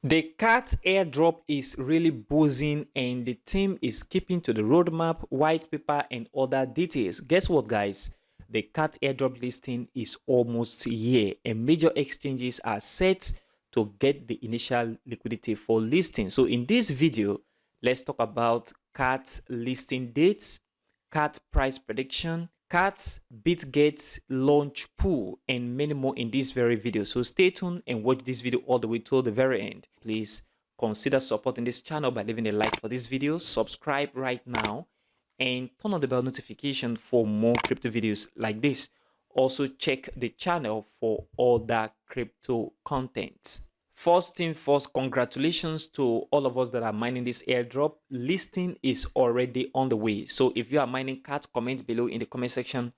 The cat airdrop is really buzzing and the team is keeping to the roadmap, white paper and other details. Guess what guys? The cat airdrop listing is almost here and major exchanges are set to get the initial liquidity for listing. So in this video, let's talk about cat listing dates, cat price prediction, cat Bitget launch pool and many more in this very video. So stay tuned and watch this video all the way till the very end. Please consider supporting this channel by leaving a like for this video, subscribe right now and turn on the bell notification for more crypto videos like this. Also check the channel for other crypto content. First thing first, congratulations to all of us that are mining this airdrop. Listing is already on the way. So if you are mining cat, comment below in the comment section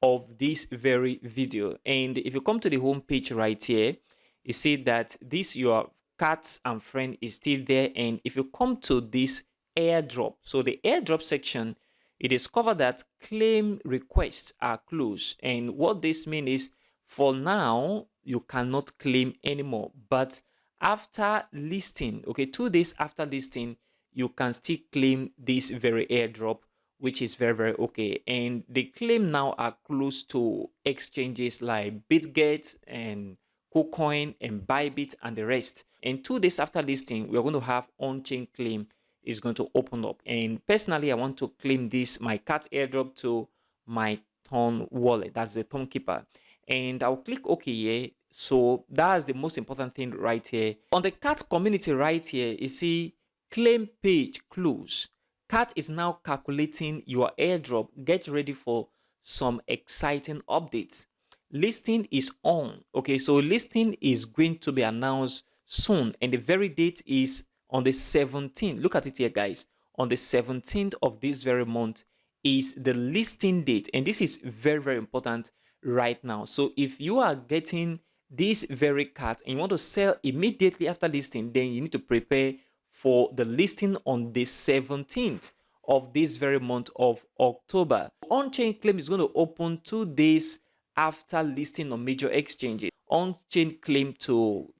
of this very video. And if you come to the home page right here, you see that this your cats and friend is still there. And if you come to this airdrop, so the airdrop section, you discover that claim requests are closed. And what this means is for now, you cannot claim anymore. But after listing, okay, 2 days after listing, you can still claim this very airdrop, which is very okay. And the claim now are close to exchanges like Bitget and KuCoin and Bybit and the rest. And 2 days after listing, we're going to have on-chain claim is going to open up. And personally, I want to claim this my cat airdrop to my Ton wallet. That's the Ton Keeper. And I'll click OK here. So that's the most important thing right here. On the cat community right here, you see claim page close. Cat is now calculating your airdrop. Get ready for some exciting updates. Listing is on. Okay, so listing is going to be announced soon. And the very date is on the 17th. Look at it here, guys. On the 17th of this very month is the listing date. And this is very important right now. So if you are getting this very cat and you want to sell immediately after listing, then you need to prepare for the listing on the 17th of this very month of October. On-chain claim is going to open 2 days after listing on major exchanges. On-chain claim to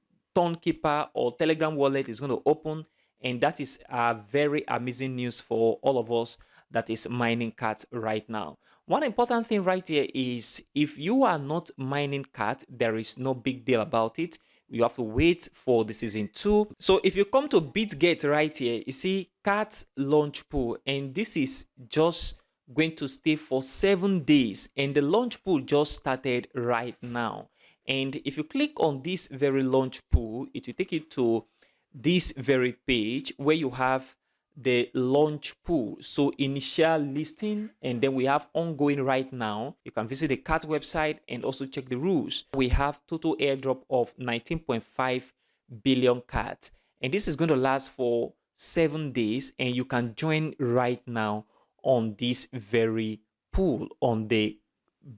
Keeper or Telegram wallet is going to open, and that is a very amazing news for all of us that is mining cat right now. One important thing right here is if you are not mining cat, there is no big deal about it. You have to wait for the season 2. So if you come to Bitget right here, you see cat launch pool, and this is just going to stay for 7 days, and the launch pool just started right now. And if you click on this very launch pool, it will take you to this very page where you have the launch pool. So initial listing, and then we have ongoing right now. You can visit the cat website and also check the rules. We have total airdrop of 19.5 billion cats, and this is going to last for 7 days, and you can join right now on this very pool, on the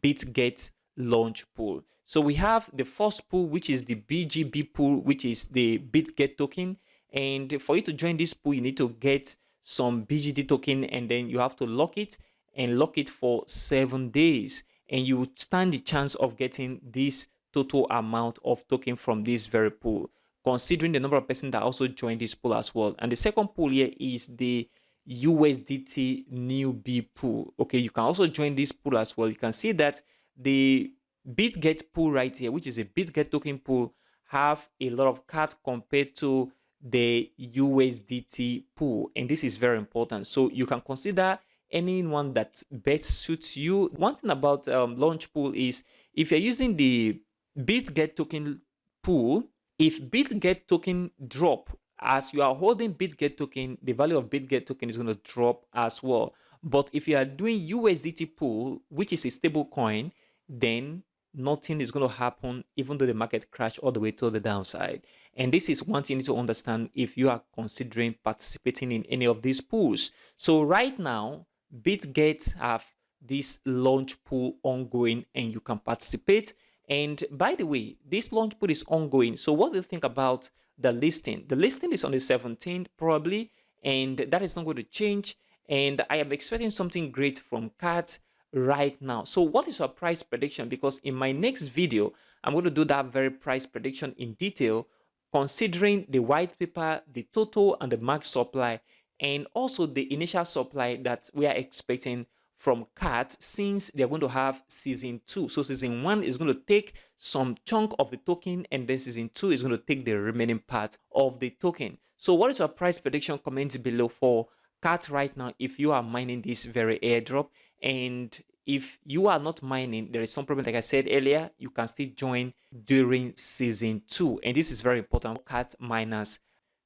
Bitget launch pool. So we have the first pool, which is the BGB pool, which is the Bitget token. And for you to join this pool, you need to get some BGD token, and then you have to lock it and lock it for 7 days. And you stand the chance of getting this total amount of token from this very pool, considering the number of persons that also join this pool as well. And the second pool here is the USDT newbie pool. Okay, you can also join this pool as well. You can see that the Bitget pool right here, which is a Bitget token pool, have a lot of cards compared to the USDT pool, and this is very important. So you can consider anyone that best suits you. One thing about launch pool is if you're using the Bitget token pool, if Bitget token drop as you are holding Bitget token, the value of Bitget token is going to drop as well. But if you are doing USDT pool, which is a stable coin, then nothing is going to happen even though the market crash all the way to the downside. And this is one thing you need to understand if you are considering participating in any of these pools. So right now, Bitget have this launch pool ongoing and you can participate. And by the way, this launch pool is ongoing. So what do you think about the listing? The listing is on the 17th probably, and that is not going to change. And I am expecting something great from Cat right now. So what is your price prediction? Because in my next video, I'm going to do that very price prediction in detail considering the white paper, the total and the max supply, and also the initial supply that we are expecting from CAT, since they're going to have season 2. So season 1 is going to take some chunk of the token, and then season 2 is going to take the remaining part of the token. So what is your price prediction? Comment below for CAT right now if you are mining this very airdrop. And if you are not mining, there is some problem. Like I said earlier, you can still join during season 2, and this is very important for CAT miners.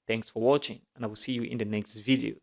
Thanks for watching, and I will see you in the next video.